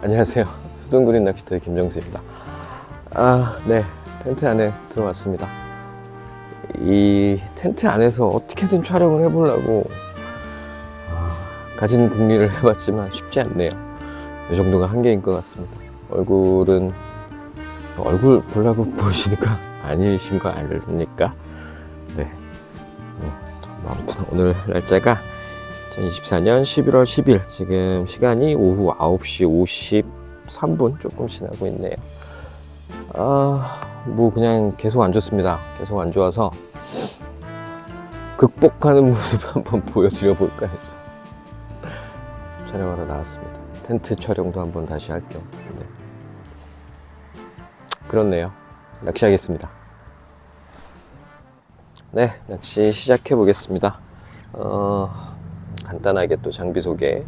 안녕하세요. 수동그린 낚시터 김정수입니다. 네. 텐트 안에 들어왔습니다. 이 텐트 안에서 어떻게든 촬영을 해보려고 가진 궁리를 해봤지만 쉽지 않네요. 이 정도가 한계인 것 같습니다. 얼굴 보려고 보시니까 아니신 거 아닙니까? 네. 아무튼 오늘 날짜가 2024년 11월 10일, 지금 시간이 오후 9시 53분 조금 지나고 있네요. 뭐 그냥 계속 안 좋습니다. 계속 안 좋아서 극복하는 모습 한번 보여드려 볼까 해서 촬영하러 나왔습니다. 텐트 촬영도 한번 다시 할 겸. 네. 그렇네요. 낚시하겠습니다. 네, 낚시 시작해 보겠습니다. 간단하게 또 장비 소개.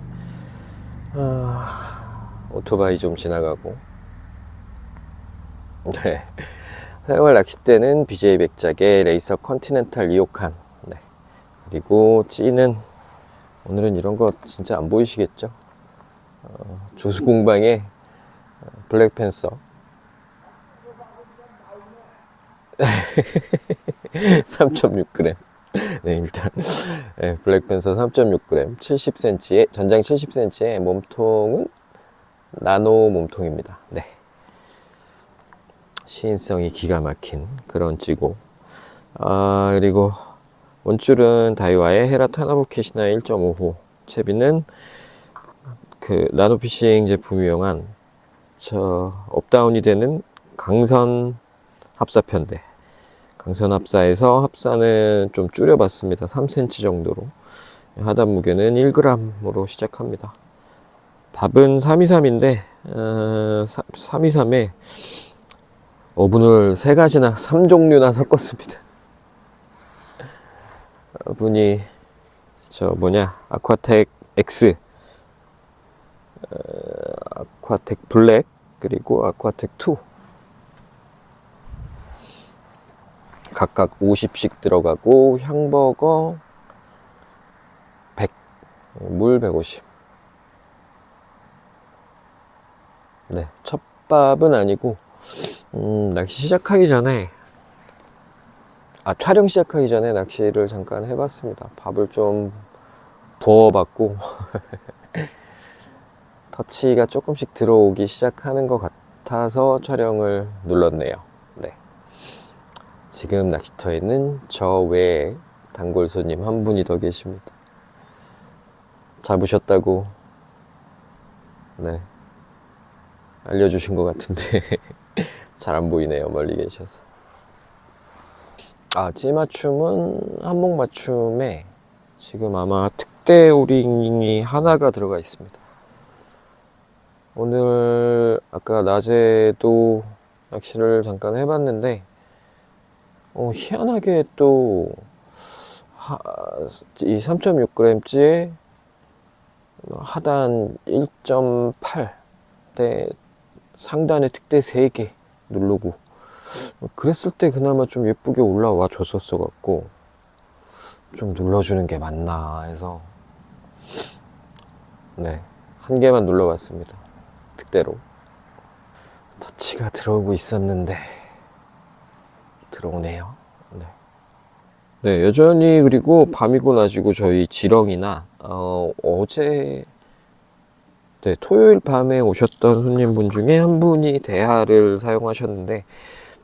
오토바이 좀 지나가고. 네. 사용할 낚싯대는 BJ 맥작의 레이서 컨티넨탈 2호칸. 네. 그리고 찌는 오늘은 이런 거 진짜 안 보이시겠죠? 조수공방의 블랙팬서 3.6g. 네, 일단 네, 블랙팬서 3.6g 70cm의 전장 70cm의 몸통은 나노 몸통입니다. 네. 시인성이 기가 막힌 그런 찌고, 그리고 원줄은 다이와의 헤라 타나보키 시나이 1.5호, 채비는 그 나노피싱 제품 이용한 업다운이 되는 강선 합사 편대. 강선 합사에서 합사는 좀 줄여봤습니다. 3cm 정도로. 하단 무게는 1g으로 시작합니다. 밥은 323인데 323에 어분을 3가지나 3종류나 섞었습니다. 어분이 아쿠아텍 X, 아쿠아텍 블랙, 그리고 아쿠아텍 2 각각 50씩 들어가고, 향버거 100, 물 150. 네, 첫밥은 아니고 낚시 시작하기 전에 촬영 시작하기 전에 낚시를 잠깐 해봤습니다. 밥을 좀 부어봤고 터치가 조금씩 들어오기 시작하는 것 같아서 촬영을 눌렀네요. 네. 지금 낚시터에는 저 외에 단골 손님 한 분이 더 계십니다. 잡으셨다고 네, 알려주신 것 같은데 잘 안 보이네요. 멀리 계셔서. 찌 맞춤은 한목 맞춤에 지금 아마 특대 오링이 하나가 들어가 있습니다. 오늘 아까 낮에도 낚시를 잠깐 해봤는데 희한하게 또 이 3.6g 찌에 하단 1.8대 상단에 특대 3개 누르고, 그랬을 때 그나마 좀 예쁘게 올라와 줬었어 갖고 좀 눌러주는 게 맞나 해서 네, 한 개만 눌러봤습니다. 특대로. 터치가 들어오고 있었는데 들어오네요. 네, 여전히. 그리고 밤이고 낮이고 저희 지렁이나 어제 토요일 밤에 오셨던 손님분 중에 한 분이 대하를 사용하셨는데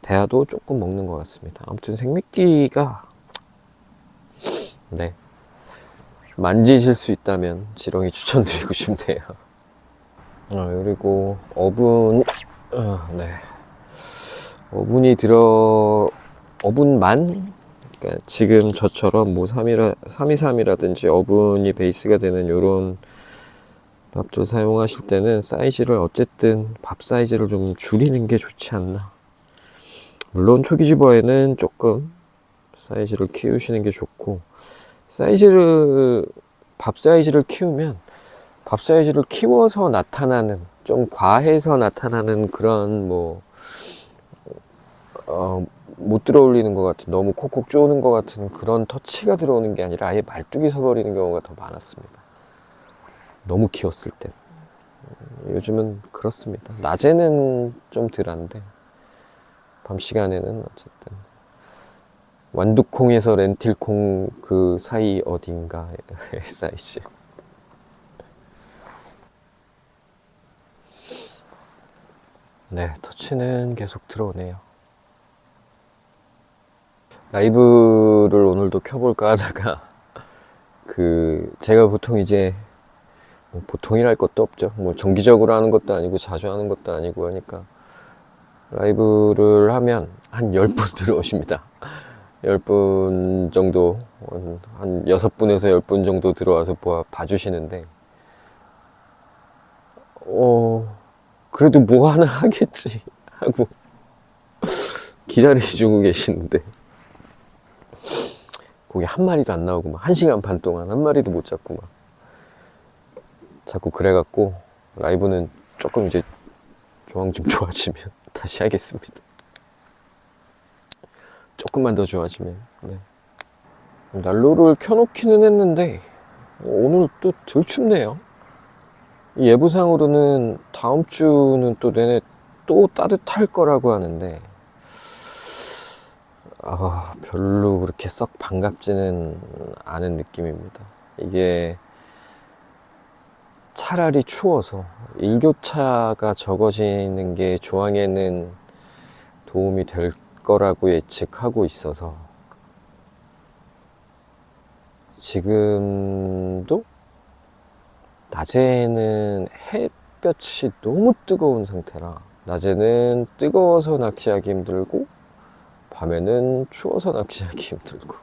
대하도 조금 먹는 것 같습니다. 아무튼 생미끼가 네, 만지실 수 있다면 지렁이 추천드리고 싶네요. 그리고 어분, 네, 어분만, 그러니까 지금 저처럼 뭐 323이라든지 어분이 베이스가 되는 요런 밥줄 사용하실 때는 사이즈를 어쨌든 밥 사이즈를 좀 줄이는 게 좋지 않나. 물론 초기 집어에는 조금 사이즈를 키우시는 게 좋고, 밥 사이즈를 키우면 밥 사이즈를 키워서 나타나는, 좀 과해서 나타나는 그런 못 들어올리는 것 같은, 너무 콕콕 쪼는 것 같은 그런 터치가 들어오는 게 아니라 아예 말뚝이 서버리는 경우가 더 많았습니다. 너무 키웠을 때. 요즘은 그렇습니다. 낮에는 좀 덜한데 밤 시간에는 어쨌든 완두콩에서 렌틸콩 그 사이 어딘가의 사이즈. 네, 터치는 계속 들어오네요. 라이브를 오늘도 켜볼까 하다가 제가 보통 이제 뭐 보통이랄 것도 없죠. 뭐 정기적으로 하는 것도 아니고 자주 하는 것도 아니고 하니까 라이브를 하면 한 10분 들어오십니다. 10분 정도, 한 6분에서 10분 정도 들어와서 봐주시는데, 그래도 뭐 하나 하겠지 하고 기다려주고 계시는데, 거기 한 마리도 안 나오고 막 1시간 반 동안 한 마리도 못 잡고 막 자꾸 그래갖고 라이브는 조금 이제 조항 좀 좋아지면 다시 하겠습니다. 조금만 더 좋아지면. 네. 난로를 켜놓기는 했는데 오늘 또 덜 춥네요. 이 예보상으로는 다음 주는 또 내내 또 따뜻할 거라고 하는데 별로 그렇게 썩 반갑지는 않은 느낌입니다. 이게 차라리 추워서 일교차가 적어지는 게 조항에는 도움이 될 거라고 예측하고 있어서 지금도 낮에는 햇볕이 너무 뜨거운 상태라 낮에는 뜨거워서 낚시하기 힘들고 밤에는 추워서 낚시하기 힘들고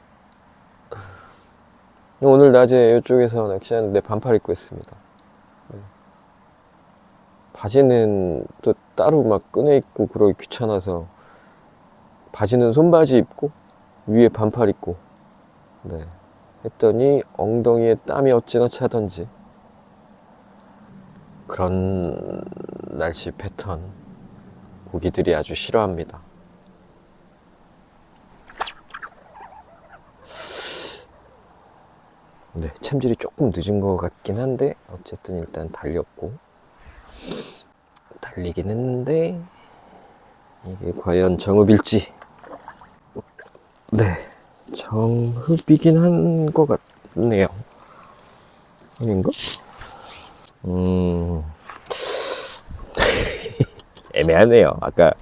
오늘 낮에 이쪽에서 낚시하는데 반팔 입고 했습니다. 바지는 또 따로 막 꺼내 입고 그러기 귀찮아서 바지는 손바지 입고 위에 반팔 입고 네. 했더니 엉덩이에 땀이 어찌나 차던지 그런 날씨 패턴 고기들이 아주 싫어합니다. 네, 챔질이 조금 늦은 것 같긴 한데 어쨌든 일단 달렸고 달리긴 했는데 이게 과연 정읍일지. 네, 정읍이긴 한 것 같네요. 아닌가? 애매하네요. 아까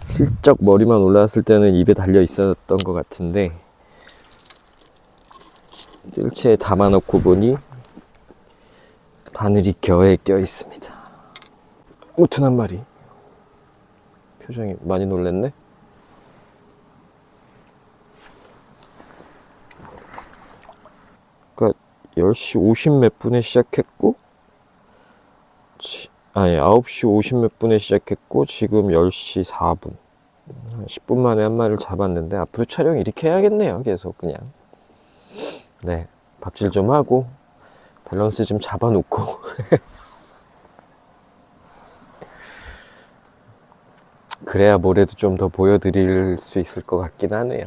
슬쩍 머리만 올라왔을 때는 입에 달려 있었던 것 같은데 뜰채에 담아놓고 보니 바늘이 겨에 껴 있습니다. 우튼 한 마리. 표정이 많이 놀랬네. 그러니까 10시 50 몇 분에 시작했고 9시 50 몇 분에 시작했고 지금 10시 4분 10분 만에 한 마리를 잡았는데 앞으로 촬영 이렇게 해야겠네요. 계속 그냥 네, 밥질 좀 하고 밸런스 좀 잡아놓고 그래야 뭐래도 좀 더 보여드릴 수 있을 것 같긴 하네요.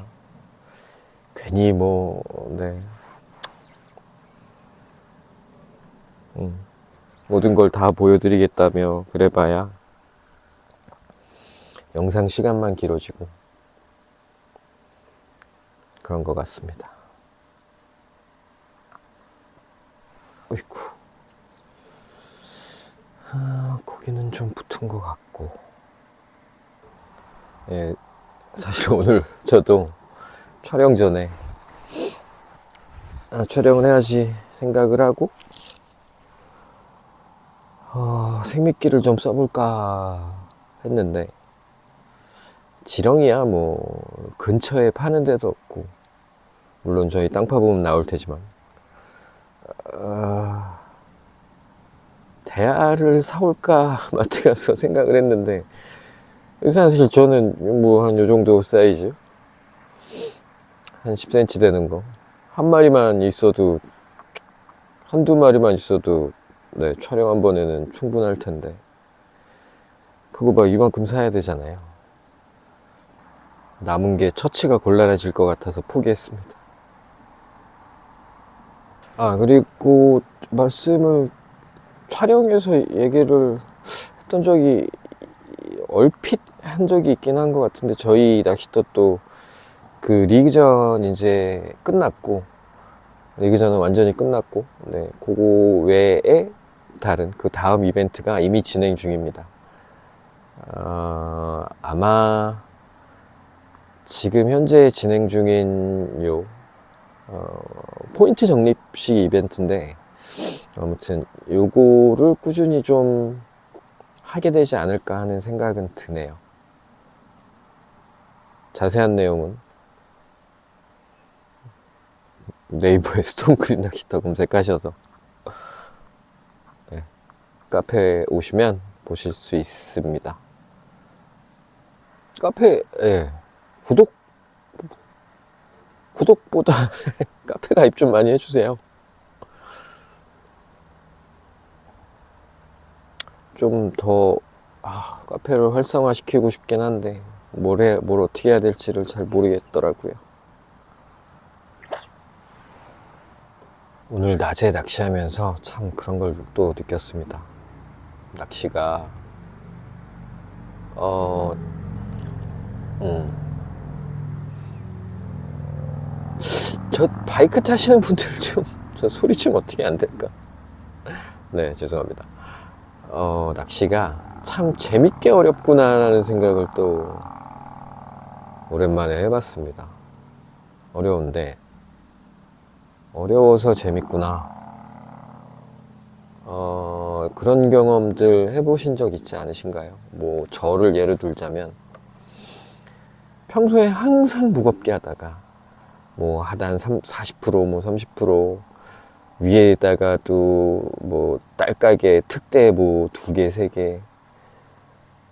괜히 네. 모든 걸 다 보여드리겠다며 그래봐야 영상 시간만 길어지고 그런 것 같습니다. 어이구, 고기는 좀 붙은 것 같고 예, 사실 오늘 저도 촬영 전에 촬영을 해야지 생각을 하고 생미끼를 좀 써볼까 했는데 지렁이야 뭐 근처에 파는 데도 없고 물론 저희 땅파 보면 나올 테지만 대야를 사올까 마트 가서 생각을 했는데 사실 저는 뭐 한 요 정도 사이즈 한 10cm 되는 거 한 마리만 있어도 한두 마리만 있어도 네, 촬영 한 번에는 충분할 텐데 그거 막 이만큼 사야 되잖아요. 남은 게 처치가 곤란해질 것 같아서 포기했습니다. 그리고 말씀을 촬영에서 얘기를 했던 적이 얼핏 한 적이 있긴 한 것 같은데, 저희 낚시터 또 그 리그전 이제 끝났고, 리그전은 완전히 끝났고, 네, 그거 외에 다른 그 다음 이벤트가 이미 진행 중입니다. 아마 지금 현재 진행 중인 포인트 적립식 이벤트인데, 아무튼 요거를 꾸준히 좀 하게 되지 않을까 하는 생각은 드네요. 자세한 내용은 네이버에 스톰그린 낚시터 검색하셔서 네, 카페에 오시면 보실 수 있습니다. 카페, 예, 구독보다 카페 가입 좀 많이 해주세요. 좀 더 카페를 활성화시키고 싶긴 한데 뭘 어떻게 해야 될지를 잘 모르겠더라고요. 오늘 낮에 낚시하면서 참 그런 걸 또 느꼈습니다. 낚시가 저 바이크 타시는 분들 좀 저 소리 좀 어떻게 안 될까? 네, 죄송합니다. 낚시가 참 재밌게 어렵구나라는 생각을 또 오랜만에 해봤습니다. 어려운데 어려워서 재밌구나. 그런 경험들 해보신 적 있지 않으신가요? 뭐 저를 예를 들자면 평소에 항상 무겁게 하다가 뭐 하단 40%, 뭐 30% 위에다가 또 뭐 딸깍에 특대 뭐 2개, 3개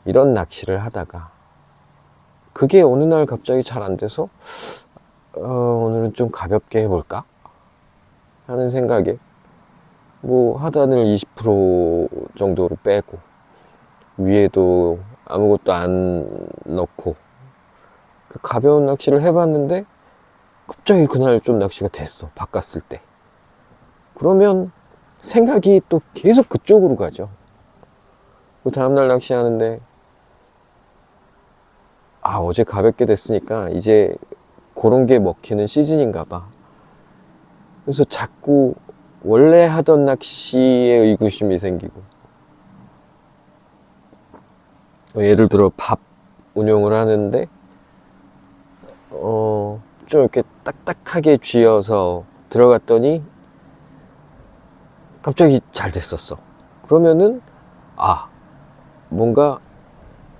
이런 낚시를 하다가 그게 어느 날 갑자기 잘 안 돼서 오늘은 좀 가볍게 해볼까 하는 생각에 뭐 하단을 20% 정도로 빼고 위에도 아무것도 안 넣고 그 가벼운 낚시를 해봤는데 갑자기 그날 좀 낚시가 됐어. 바꿨을 때. 그러면 생각이 또 계속 그쪽으로 가죠. 그 다음날 낚시하는데 어제 가볍게 됐으니까 이제 그런 게 먹히는 시즌인가 봐. 그래서 자꾸 원래 하던 낚시에 의구심이 생기고, 예를 들어 밥 운용을 하는데 좀 이렇게 딱딱하게 쥐어서 들어갔더니 갑자기 잘 됐었어. 그러면은 뭔가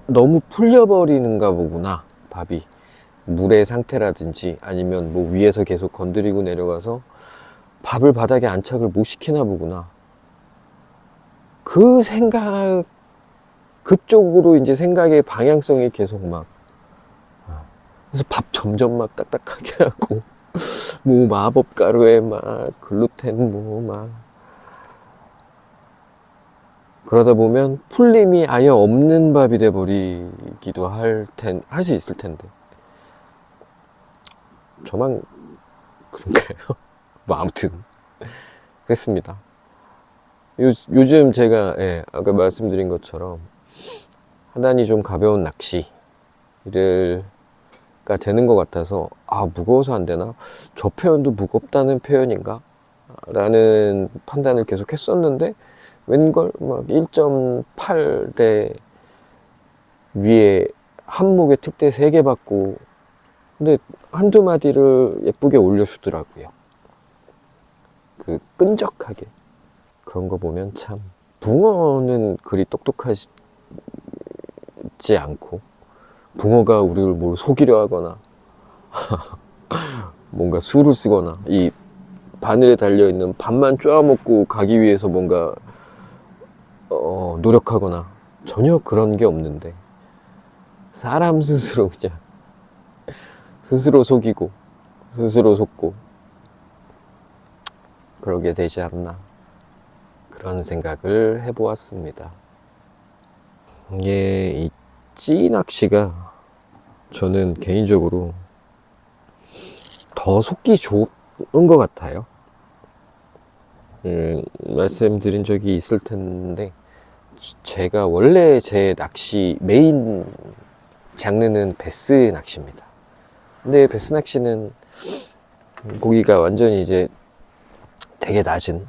너무 풀려버리는가 보구나, 밥이. 물의 상태라든지 아니면 뭐 위에서 계속 건드리고 내려가서 밥을 바닥에 안착을 못 시키나 보구나. 그 생각, 그쪽으로 이제 생각의 방향성이 계속 막, 그래서 밥 점점 막 딱딱하게 하고, 뭐 마법 가루에 막 글루텐 뭐 막, 그러다 보면 풀림이 아예 없는 밥이 돼 버리기도 할 수 있을 텐데. 저만 그런가요? 뭐 아무튼 그랬습니다. 요즘 제가 아까 말씀드린 것처럼 하단이 좀 가벼운 낚시를 가 되는 것 같아서 무거워서 안 되나? 저 표현도 무겁다는 표현인가? 라는 판단을 계속 했었는데 웬걸 막 1.8대 위에 한목에 특대 3개 받고 근데 한두 마디를 예쁘게 올려주더라고요. 그 끈적하게. 그런 거 보면 참 붕어는 그리 똑똑하지 않고 붕어가 우리를 뭘 속이려 하거나 뭔가 수를 쓰거나 이 바늘에 달려있는 밥만 쪼아먹고 가기 위해서 뭔가 노력하거나 전혀 그런 게 없는데 사람 스스로 그냥 스스로 속이고 스스로 속고 그러게 되지 않나 그런 생각을 해보았습니다. 이게 이 찌낚시가 저는 개인적으로 더 속기 좋은 것 같아요. 말씀드린 적이 있을 텐데, 제가 원래 제 낚시 메인 장르는 베스 낚시입니다. 근데 베스 낚시는 고기가 완전히 이제 되게 낮은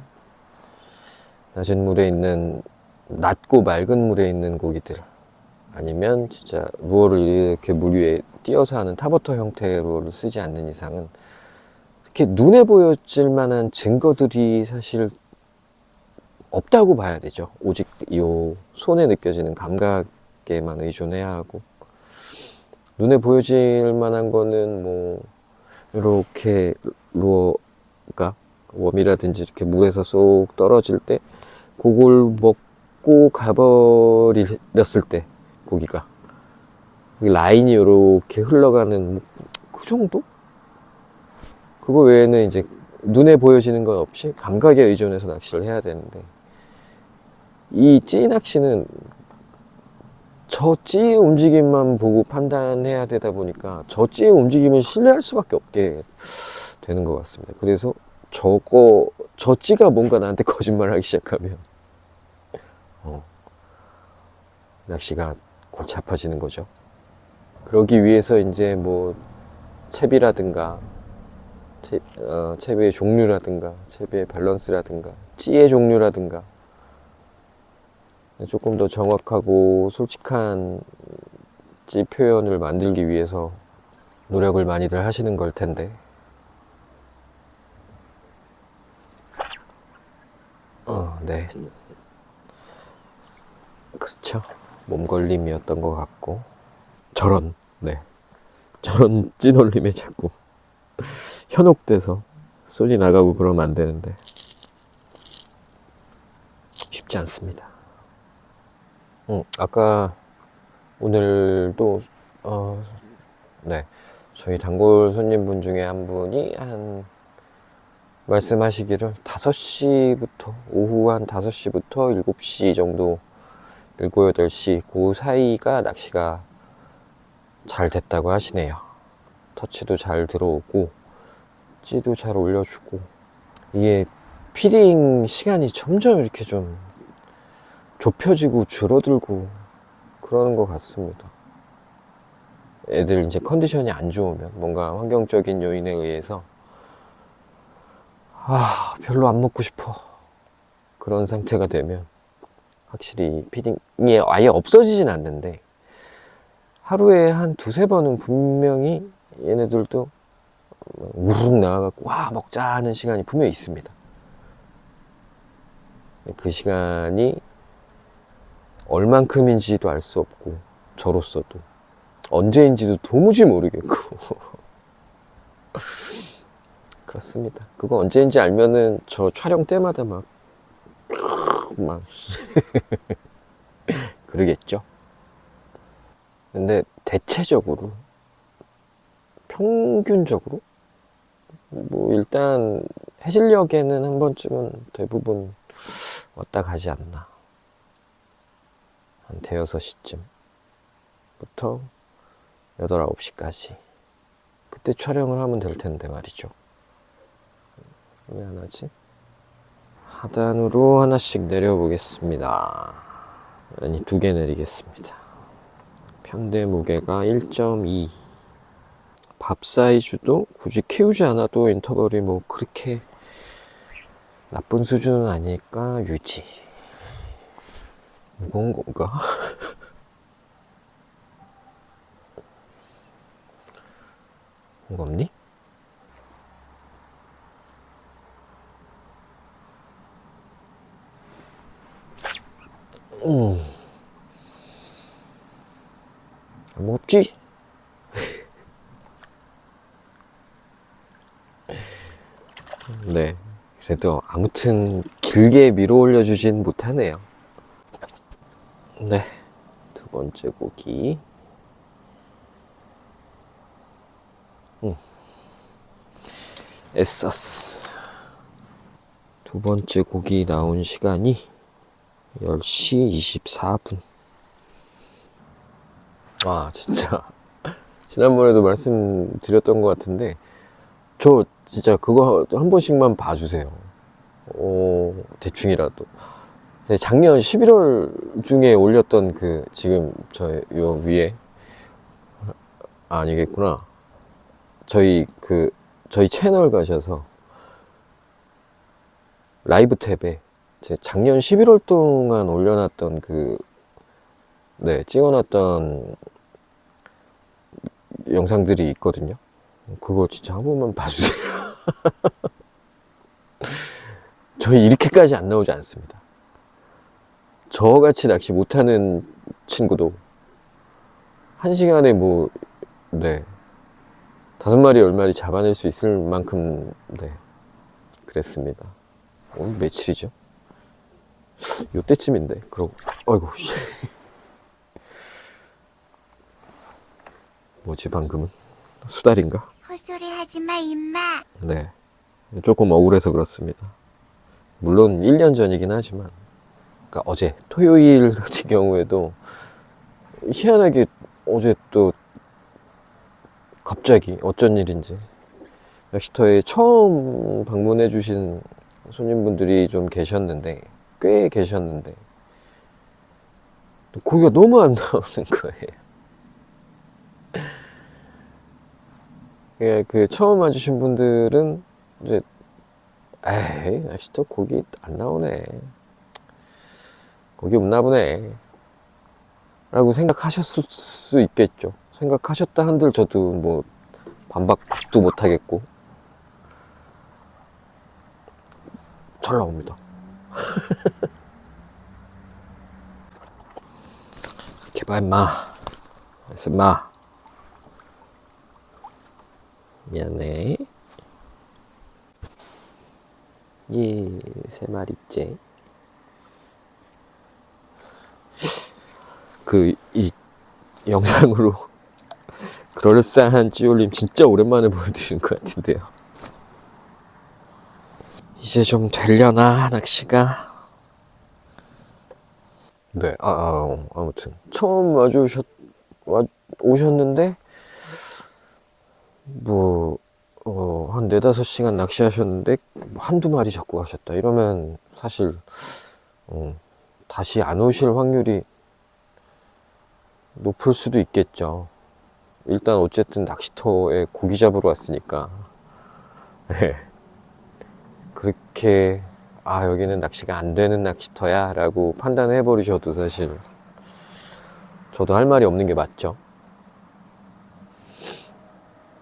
물에 있는, 낮고 맑은 물에 있는 고기들, 아니면 진짜 루어를 이렇게 물 위에 띄어서 하는 타버터 형태의 루어를 쓰지 않는 이상은 이렇게 눈에 보여질 만한 증거들이 사실 없다고 봐야 되죠. 오직 이 손에 느껴지는 감각에만 의존해야 하고, 눈에 보여질 만한 거는 뭐 이렇게 루어가 웜이라든지 이렇게 물에서 쏙 떨어질 때 그걸 먹고 가버렸을 때 고기가 라인이 이렇게 흘러가는 그 정도? 그거 외에는 이제 눈에 보여지는 건 없이 감각에 의존해서 낚시를 해야 되는데, 이 찌 낚시는 저 찌의 움직임만 보고 판단해야 되다 보니까 저 찌의 움직임을 신뢰할 수밖에 없게 되는 것 같습니다. 그래서 저 찌가 뭔가 나한테 거짓말을 하기 시작하면 낚시가 골치 아파지는 거죠. 그러기 위해서 이제 뭐 채비라든가 채비의 종류라든가 채비의 밸런스라든가 찌의 종류라든가 조금 더 정확하고 솔직한 찌 표현을 만들기 위해서 노력을 많이들 하시는 걸 텐데, 네, 그렇죠. 몸걸림이었던 것 같고, 저런 찌놀림에 자꾸 현혹돼서 손이 나가고 그러면 안 되는데 쉽지 않습니다. 아까 오늘도 네, 저희 단골 손님분 중에 한 분이 말씀하시기를 5시부터 오후 한 5시부터 7시 정도, 7, 8시 그 사이가 낚시가 잘 됐다고 하시네요. 터치도 잘 들어오고 찌도 잘 올려주고, 이게 피딩 시간이 점점 이렇게 좀 좁혀지고 줄어들고 그러는 것 같습니다. 애들 이제 컨디션이 안 좋으면, 뭔가 환경적인 요인에 의해서 별로 안 먹고 싶어, 그런 상태가 되면 확실히 피딩이 아예 없어지진 않는데 하루에 한 2-3번은 분명히 얘네들도 우르륵 나와갖고 와 먹자 하는 시간이 분명히 있습니다. 그 시간이 얼만큼인지도 알 수 없고, 저로서도 언제인지도 도무지 모르겠고 그렇습니다. 그거 언제인지 알면은 저 촬영 때마다 막 그러겠죠. 근데 대체적으로, 평균적으로 뭐 일단 해질녘에는 한 번쯤은 대부분 왔다 가지 않나. 한 대여섯 시쯤부터 8, 9시까지 그때 촬영을 하면 될 텐데 말이죠. 왜 안 하지? 하단으로 하나씩 내려보겠습니다. 아니, 2개 내리겠습니다. 편대 무게가 1.2. 밥 사이즈도 굳이 키우지 않아도 인터벌이 뭐 그렇게 나쁜 수준은 아니니까 유지. 무거운 건가? 무겁니? 안 무겁지? 네, 그래도 아무튼 길게 밀어 올려주진 못하네요. 네, 2번째 고기. 애썼어. 2번째 고기 나온 시간이 10시 24분. 아, 진짜 지난번에도 말씀드렸던 것 같은데, 저 진짜 그거 한 번씩만 봐주세요. 대충이라도. 작년 11월 중에 올렸던 그 지금 저 요 위에 아니겠구나. 저희 채널 가셔서 라이브 탭에 제 작년 11월 동안 올려놨던 찍어놨던 영상들이 있거든요. 그거 진짜 한 번만 봐주세요. 저희 이렇게까지 안 나오지 않습니다. 저같이 낚시 못하는 친구도 1시간에 5마리 10마리 잡아낼 수 있을 만큼 그랬습니다. 오늘 며칠이죠? 요때쯤인데. 그러고 아이고 뭐지 방금은? 수달인가? 헛소리 하지마 임마. 네, 조금 억울해서 그렇습니다. 물론 1년 전이긴 하지만, 그러니까 어제 토요일 같은 경우에도 희한하게 어제 또 갑자기 어쩐 일인지 낚시터에 처음 방문해 주신 손님분들이 좀 계셨는데, 꽤 계셨는데 고기가 너무 안 나오는 거예요. 그 처음 와주신 분들은 이제 에이 낚시터 고기 안 나오네, 고기 없나 보네 라고 생각하셨을 수 있겠죠. 생각하셨다 한들 저도 뭐 반박도 못하겠고 잘 나옵니다. 이렇게 봐 임마, 임마 미안해. 3마리째. 이 영상으로 그럴싸한 찌올림 진짜 오랜만에 보여드린 것 같은데요. 이제 좀 되려나 낚시가. 네, 아무튼 처음 오셨는데 한 4-5시간 낚시하셨는데 한두 마리 잡고 가셨다 이러면 사실 다시 안 오실 확률이 높을 수도 있겠죠. 일단 어쨌든 낚시터에 고기 잡으러 왔으니까 네. 그렇게 여기는 낚시가 안 되는 낚시터야 라고 판단해 버리셔도 사실 저도 할 말이 없는 게 맞죠.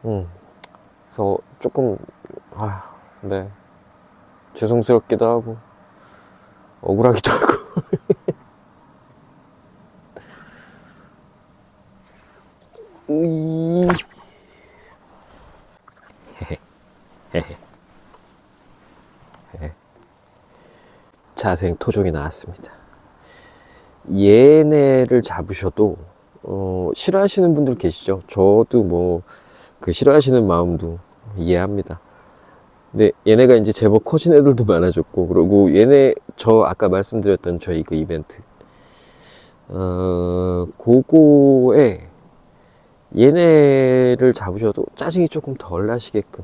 그래서 조금 네, 죄송스럽기도 하고 억울하기도 하고 자생 토종이 나왔습니다. 얘네를 잡으셔도 싫어하시는 분들 계시죠. 저도 싫어하시는 마음도 이해합니다. 근데 얘네가 이제 제법 커진 애들도 많아졌고, 그리고 저 아까 말씀드렸던 저희 그 이벤트 그거에 얘네를 잡으셔도 짜증이 조금 덜 나시게끔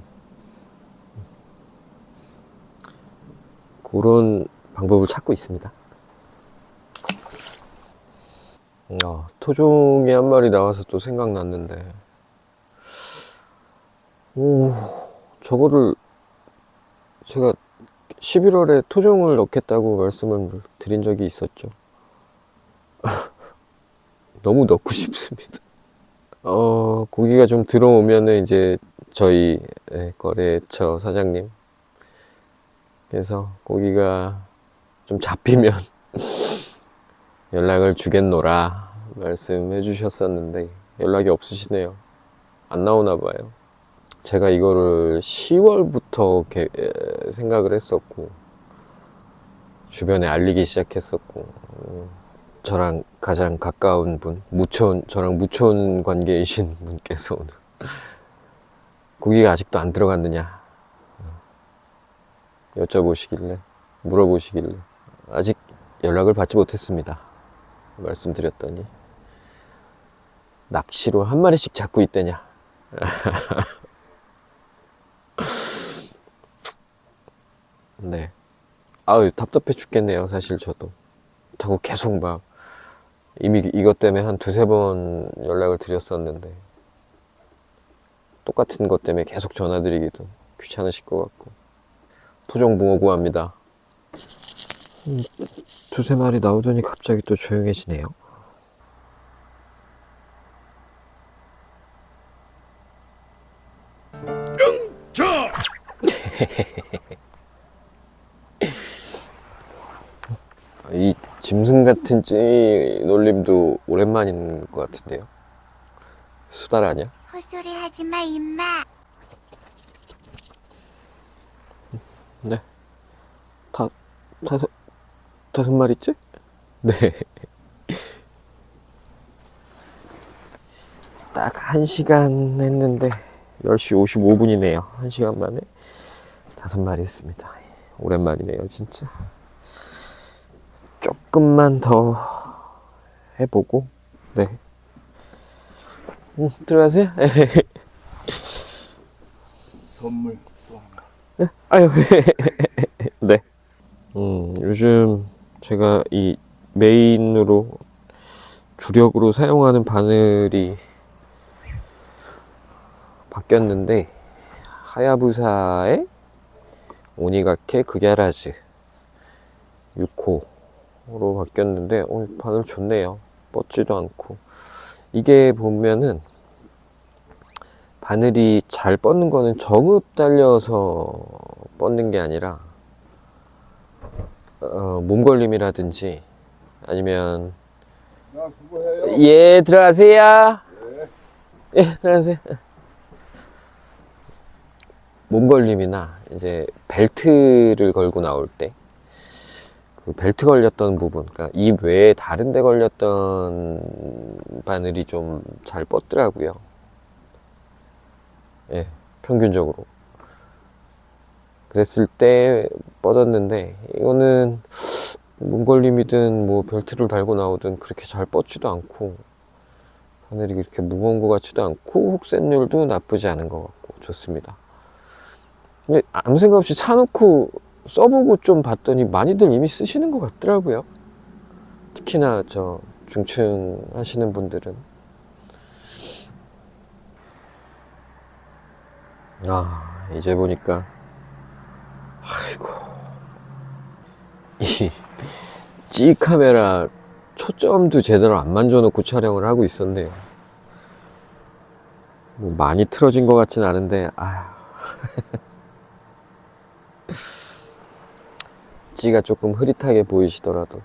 그런 방법을 찾고 있습니다. 토종이 한 마리 나와서 또 생각났는데, 저거를 제가 11월에 토종을 넣겠다고 말씀을 드린 적이 있었죠. 너무 넣고 싶습니다. 고기가 좀 들어오면은 이제 저희 거래처 사장님 그래서 고기가 좀 잡히면 연락을 주겠노라 말씀해 주셨었는데 연락이 없으시네요. 안 나오나 봐요. 제가 이거를 10월부터 생각을 했었고 주변에 알리기 시작했었고, 저랑 가장 가까운 분, 저랑 무촌 관계이신 분께서 오늘 고기가 아직도 안 들어갔느냐 물어보시길래 아직 연락을 받지 못했습니다 말씀드렸더니 낚시로 한 마리씩 잡고 있대냐. 네, 아유, 답답해 죽겠네요, 사실 저도. 자꾸 계속 막, 이미 이것 때문에 한 두세 번 연락을 드렸었는데, 똑같은 것 때문에 계속 전화드리기도 귀찮으실 것 같고. 토종붕어 구합니다. 두세 마리 나오더니 갑자기 또 조용해지네요. 이 짐승 같은 찌 놀림도 오랜만인 것 같은데요. 수달 아니야? 헛소리 하지 마, 임마. 네. 다섯 마리째? 네. 딱 1시간 했는데 10시 55분이네요. 1시간 만에 5마리 했습니다. 오랜만이네요, 진짜. 조금만 더 해보고, 네. 들어가세요. 선물 또 하나. 아유, 네. 요즘 제가 이 메인으로 주력으로 사용하는 바늘이 바뀌었는데, 하야부사의 오니가케 극야라즈 6호로 바뀌었는데, 바늘 좋네요. 뻗지도 않고. 이게 보면은 바늘이 잘 뻗는 거는 정읍 달려서 뻗는 게 아니라 몸걸림이라든지 아니면 야, 수고해요. 예, 들어가세요. 예, 들어가세요. 몸걸림이나 이제 벨트를 걸고 나올 때 그 벨트 걸렸던 부분, 그러니까 입 외에 다른 데 걸렸던 바늘이 좀 잘 뻗더라고요. 예, 평균적으로. 그랬을 때 뻗었는데, 이거는 몸걸림이든 뭐 벨트를 달고 나오든 그렇게 잘 뻗지도 않고, 바늘이 그렇게 무거운 것 같지도 않고, 훅센율도 나쁘지 않은 것 같고, 좋습니다. 근데 아무 생각 없이 사놓고 써보고 좀 봤더니 많이들 이미 쓰시는 것 같더라고요. 특히나 저 중층 하시는 분들은. 이제 보니까 아이고, 이 찌 카메라 초점도 제대로 안 만져놓고 촬영을 하고 있었네요. 뭐 많이 틀어진 것 같진 않은데, 찌가 조금 흐릿하게 보이시더라도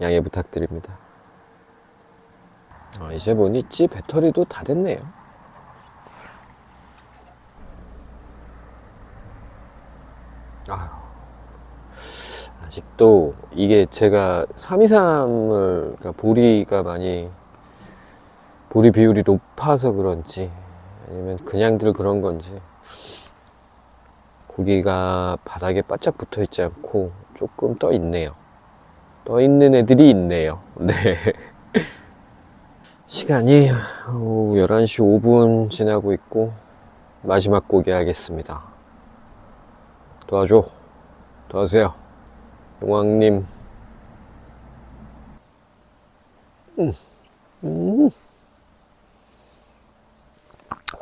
양해 부탁드립니다. 이제 보니 찌 배터리도 다 됐네요. 아직도 이게 제가 323을, 그러니까 보리 비율이 높아서 그런지 아니면 그냥들 그런 건지 고기가 바닥에 바짝 붙어 있지 않고 조금 떠 있네요. 떠 있는 애들이 있네요. 네. 시간이 오후 11시 5분 지나고 있고 마지막 고기 하겠습니다. 도와주세요. 용왕님.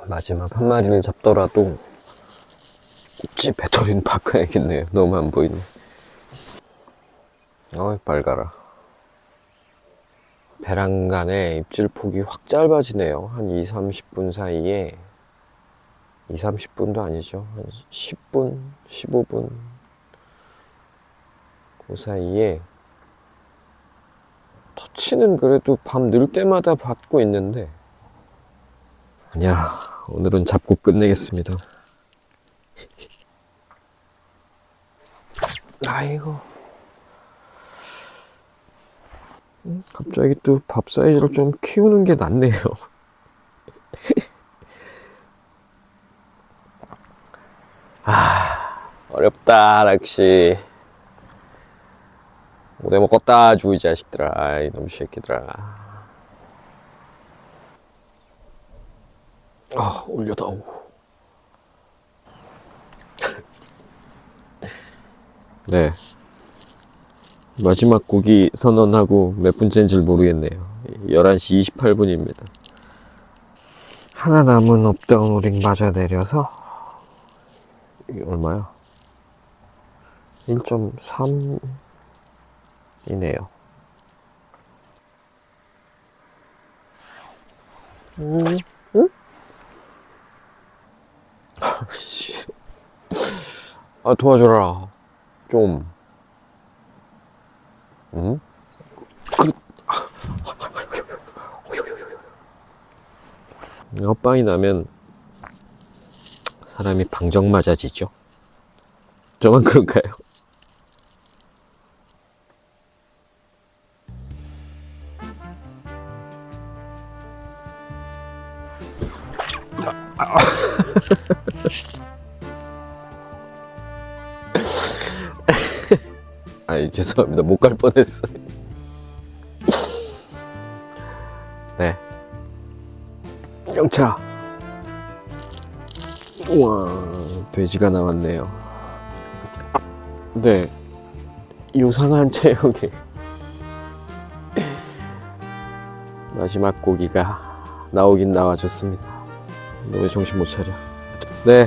마지막 한 마리를 잡더라도 찌 배터리는 바꿔야겠네요. 너무 안 보이네. 빨가라. 배란간에 입질폭이 확 짧아지네요. 한 2-30분 사이에 2-30분도 아니죠. 한 10분, 15분 그 사이에 터치는 그래도 밤 늘 때마다 받고 있는데 그냥 오늘은 잡고 끝내겠습니다. 아이고, 갑자기 또 밥 사이즈를 좀 키우는 게 낫네요. 어렵다, 낚시. 오래 먹었다, 주, 이 자식들아. 아이, 놈 새끼들아. 올려다오. 네. 마지막 고기 선언하고 몇 분째인지 모르겠네요. 11시 28분입니다. 하나 남은 업다운링 맞아 내려서 이게 얼마야? 1.3이네요. 응? 아, 도와줘라. 좀. 응? 헛방이 나면 사람이 방정 맞아지죠. 저만 그런가요? 아이, 죄송합니다. 못 갈 뻔했어요. 네. 영차. 우와, 돼지가 나왔네요. 네. 요상한 체형에 마지막 고기가 나오긴 나와줬습니다. 너 왜 정신 못 차려? 네.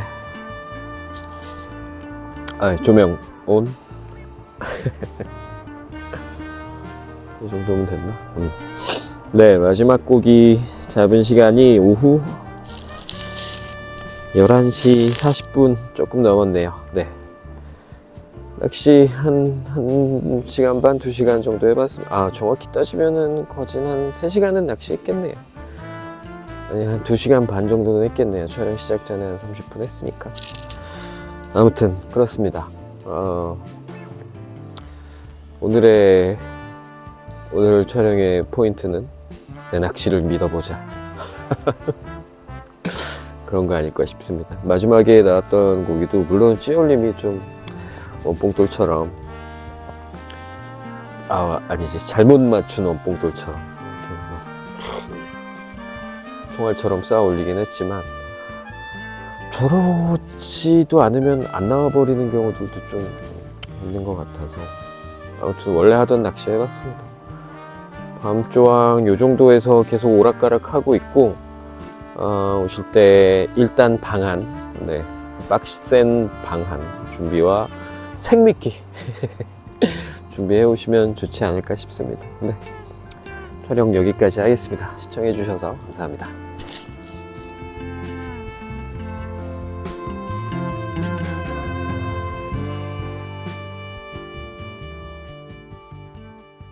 아, 조명 온. 이 정도면 됐나? 네, 마지막 고기 잡은 시간이 오후 11시 40분 조금 넘었네요. 네. 낚시 한 1시간 반, 2시간 정도 해봤습니다. 아, 정확히 따지면은 거진 한 3시간은 낚시했겠네요. 아니, 한 2시간 반 정도는 했겠네요. 촬영 시작 전에 한 30분 했으니까. 아무튼 그렇습니다. 오늘 촬영의 포인트는 내 낚시를 믿어보자. 그런 거 아닐까 싶습니다. 마지막에 나왔던 고기도 물론 찌올림이 좀 원뽕돌처럼 아니지, 잘못 맞춘 원뽕돌처럼 총알처럼 쌓아 올리긴 했지만 저렇지도 않으면 안 나와버리는 경우들도 좀 있는 것 같아서 아무튼 원래 하던 낚시 해봤습니다. 밤조항 요 정도에서 계속 오락가락 하고 있고, 오실 때 일단 방한, 네, 빡센 방한 준비와 생미끼 준비해 오시면 좋지 않을까 싶습니다. 네, 촬영 여기까지 하겠습니다. 시청해 주셔서 감사합니다.